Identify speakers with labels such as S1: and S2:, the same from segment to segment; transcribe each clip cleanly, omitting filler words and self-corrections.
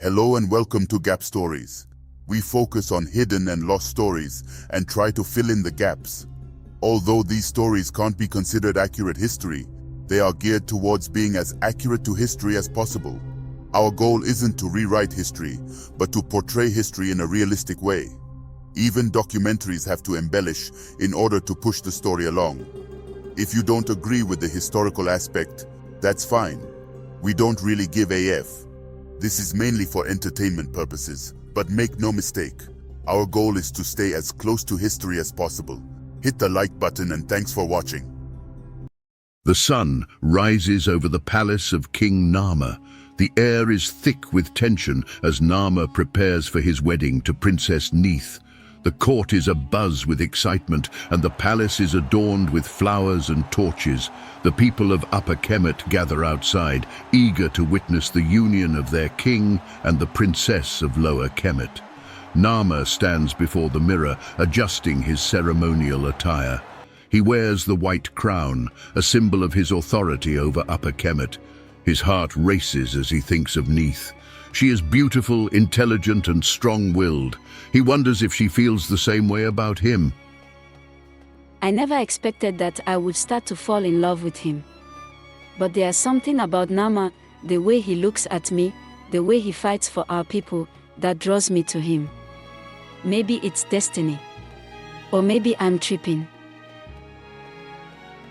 S1: Hello and welcome to Gap Stories. We focus on hidden and lost stories and try to fill in the gaps. Although these stories can't be considered accurate history, they are geared towards being as accurate to history as possible. Our goal isn't to rewrite history, but to portray history in a realistic way. Even documentaries have to embellish in order to push the story along. If you don't agree with the historical aspect, that's fine. We don't really give AF. This is mainly for entertainment purposes, but make no mistake, our goal is to stay as close to history as possible. Hit the like button and thanks for watching.
S2: The sun rises over the palace of King Narmer. The air is thick with tension as Narmer prepares for his wedding to Princess Neith. The court is abuzz with excitement and the palace is adorned with flowers and torches. The people of Upper Kemet gather outside, eager to witness the union of their king and the princess of Lower Kemet. Narmer stands before the mirror, adjusting his ceremonial attire. He wears the white crown, a symbol of his authority over Upper Kemet. His heart races as he thinks of Neith. She is beautiful, intelligent, and strong-willed. He wonders if she feels the same way about him.
S3: I never expected that I would start to fall in love with him. But there's something about Narmer, the way he looks at me, the way he fights for our people, that draws me to him. Maybe it's destiny. Or maybe I'm tripping.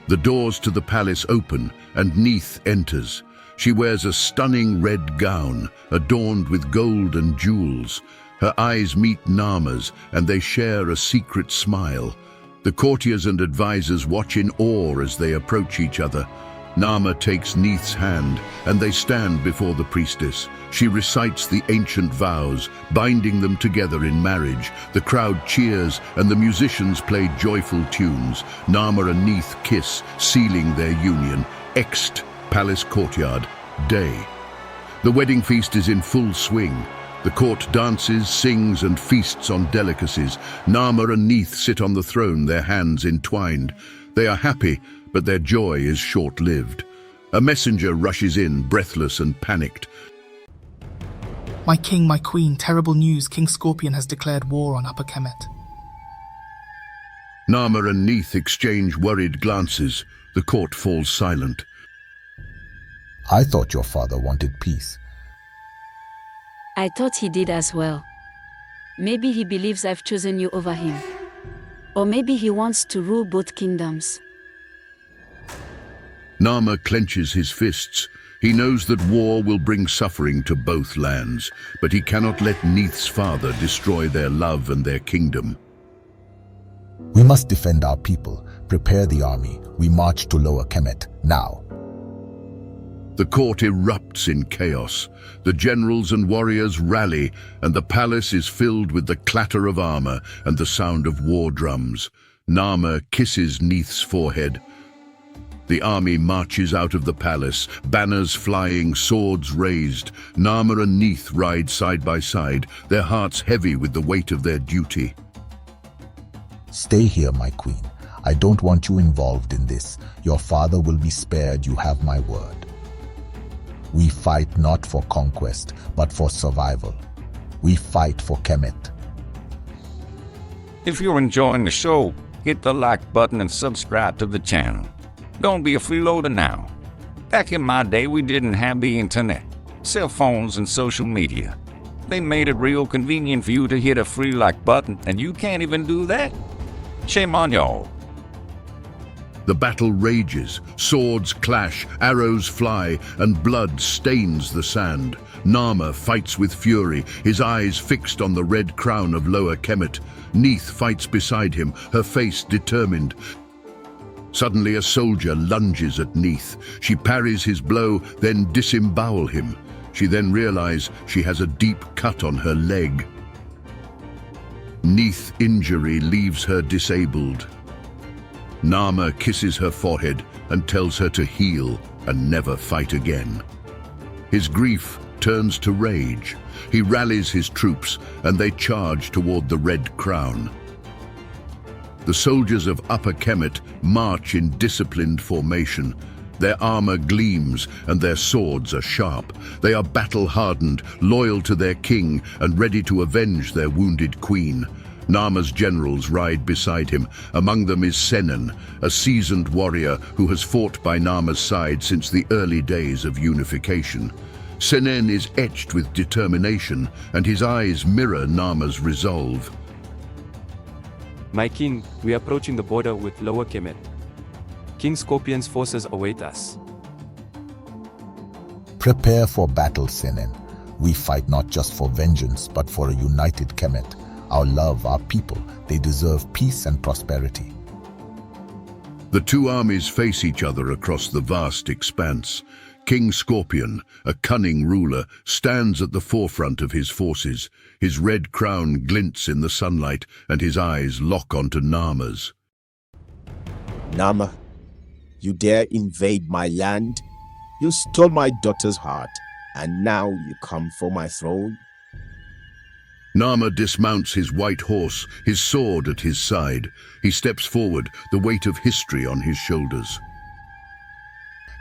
S2: The doors to the palace open, and Neith enters. She wears a stunning red gown, adorned with gold and jewels. Her eyes meet Narmer's, and they share a secret smile. The courtiers and advisors watch in awe as they approach each other. Narmer takes Neith's hand, and they stand before the priestess. She recites the ancient vows, binding them together in marriage. The crowd cheers, and the musicians play joyful tunes. Narmer and Neith kiss, sealing their union. Ext, palace courtyard, day. The wedding feast is in full swing. The court dances, sings, and feasts on delicacies. Narmer and Neith sit on the throne, their hands entwined. They are happy, but their joy is short-lived. A messenger rushes in, breathless and panicked.
S4: My king, my queen, terrible news. King Scorpion has declared war on Upper Kemet.
S2: Narmer and Neith exchange worried glances. The court falls silent.
S5: I thought your father wanted peace.
S3: I thought he did as well. Maybe he believes I've chosen you over him. Or maybe he wants to rule both kingdoms.
S2: Narmer clenches his fists. He knows that war will bring suffering to both lands, but he cannot let Neith's father destroy their love and their kingdom.
S5: We must defend our people. Prepare the army. We march to Lower Kemet now.
S2: The court erupts in chaos. The generals and warriors rally, and the palace is filled with the clatter of armor and the sound of war drums. Narmer kisses Neith's forehead. The army marches out of the palace, banners flying, swords raised. Narmer and Neith ride side by side, their hearts heavy with the weight of their duty.
S5: Stay here, my queen. I don't want you involved in this. Your father will be spared, you have my word. We fight not for conquest, but for survival. We fight for Kemet.
S6: If you're enjoying the show, hit the like button and subscribe to the channel. Don't be a freeloader now. Back in my day, we didn't have the internet, cell phones, and social media. They made it real convenient for you to hit a free like button, and you can't even do that? Shame on y'all.
S2: The battle rages, swords clash, arrows fly, and blood stains the sand. Narmer fights with fury, his eyes fixed on the red crown of Lower Kemet. Neith fights beside him, her face determined. Suddenly a soldier lunges at Neith. She parries his blow, then disembowel him. She then realizes she has a deep cut on her leg. Neith's injury leaves her disabled. Narmer kisses her forehead and tells her to heal and never fight again. His grief turns to rage. He rallies his troops and they charge toward the Red Crown. The soldiers of Upper Kemet march in disciplined formation. Their armor gleams and their swords are sharp. They are battle-hardened, loyal to their king and ready to avenge their wounded queen. Narmer's generals ride beside him. Among them is Senan, a seasoned warrior who has fought by Narmer's side since the early days of unification. Senan is etched with determination, and his eyes mirror Narmer's resolve.
S7: My king, we are approaching the border with Lower Kemet. King Scorpion's forces await us.
S5: Prepare for battle, Senan. We fight not just for vengeance, but for a united Kemet. Our love, our people, they deserve peace and prosperity.
S2: The two armies face each other across the vast expanse. King Scorpion, a cunning ruler, stands at the forefront of his forces. His red crown glints in the sunlight, and his eyes lock onto Narmer's.
S8: Narmer, you dare invade my land? You stole my daughter's heart, and now you come for my throne?
S2: Narmer dismounts his white horse, his sword at his side. He steps forward, the weight of history on his shoulders.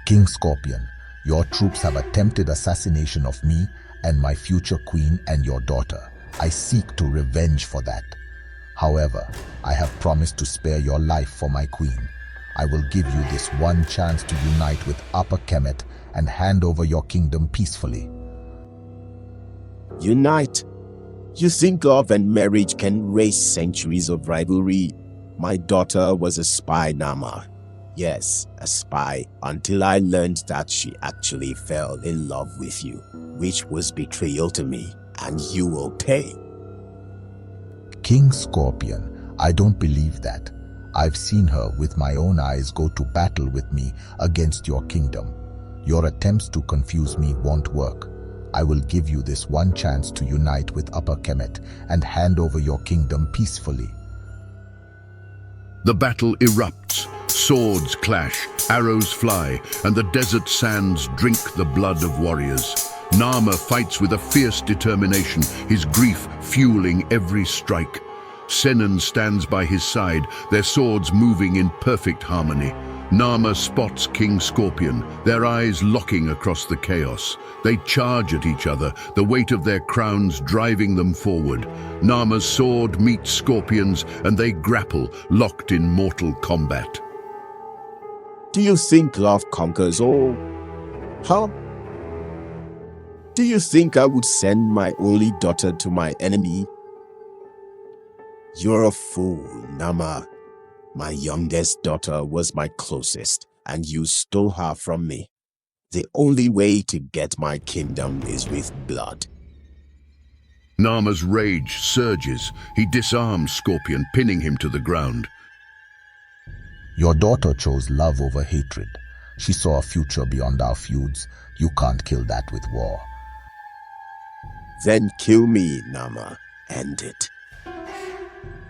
S5: King Scorpion, your troops have attempted assassination of me and my future queen and your daughter. I seek to revenge for that. However, I have promised to spare your life for my queen. I will give you this one chance to unite with Upper Kemet and hand over your kingdom peacefully.
S8: Unite? You think love and marriage can erase centuries of rivalry? My daughter was a spy, Narmer. Yes, a spy, until I learned that she actually fell in love with you, which was betrayal to me, and you will pay.
S5: King Scorpion, I don't believe that. I've seen her with my own eyes go to battle with me against your kingdom. Your attempts to confuse me won't work. I will give you this one chance to unite with Upper Kemet and hand over your kingdom peacefully.
S2: The battle erupts. Swords clash, arrows fly, and the desert sands drink the blood of warriors. Narmer fights with a fierce determination, his grief fueling every strike. Senan stands by his side, their swords moving in perfect harmony. Narmer spots King Scorpion, their eyes locking across the chaos. They charge at each other, the weight of their crowns driving them forward. Narmer's sword meets Scorpion's, and they grapple, locked in mortal combat.
S8: Do you think love conquers all? Huh? Do you think I would send my only daughter to my enemy? You're a fool, Narmer. My youngest daughter was my closest, and you stole her from me. The only way to get my kingdom is with blood.
S2: Narmer's rage surges. He disarms Scorpion, pinning him to the ground.
S5: Your daughter chose love over hatred. She saw a future beyond our feuds. You can't kill that with war.
S8: Then kill me, Narmer. End it.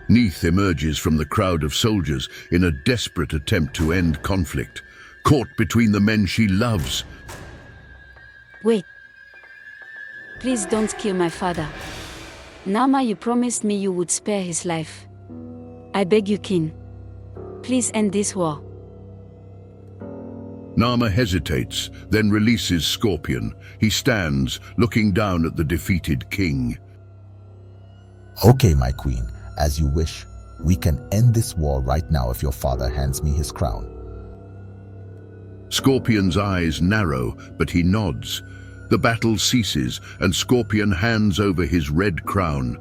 S2: Neith emerges from the crowd of soldiers in a desperate attempt to end conflict, caught between the men she loves.
S3: Wait. Please don't kill my father. Narmer, you promised me you would spare his life. I beg you, King. Please end this war.
S2: Narmer hesitates, then releases Scorpion. He stands, looking down at the defeated king.
S5: Okay, my queen, as you wish. We can end this war right now if your father hands me his crown.
S2: Scorpion's eyes narrow, but he nods. The battle ceases, and Scorpion hands over his red crown.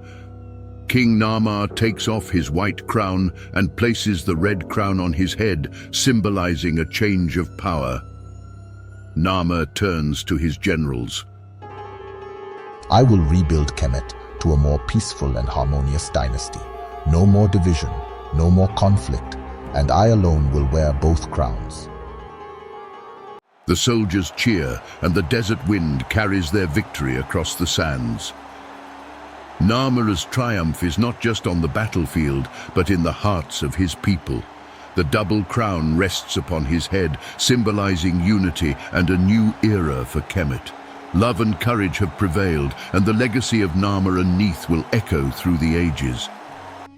S2: King Narmer takes off his white crown and places the red crown on his head, symbolizing a change of power. Narmer turns to his generals.
S5: I will rebuild Kemet to a more peaceful and harmonious dynasty. No more division, no more conflict, and I alone will wear both crowns.
S2: The soldiers cheer, and the desert wind carries their victory across the sands. Narmer's triumph is not just on the battlefield, but in the hearts of his people. The double crown rests upon his head, symbolizing unity and a new era for Kemet. Love and courage have prevailed, and the legacy of Narmer and Neith will echo through the ages.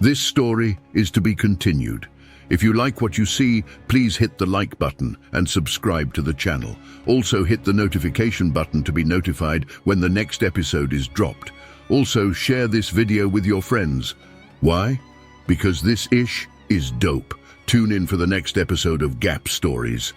S2: This story is to be continued. If you like what you see, please hit the like button and subscribe to the channel. Also hit the notification button to be notified when the next episode is dropped. Also share this video with your friends. Why? Because this ish is dope. Tune in for the next episode of Gap Stories.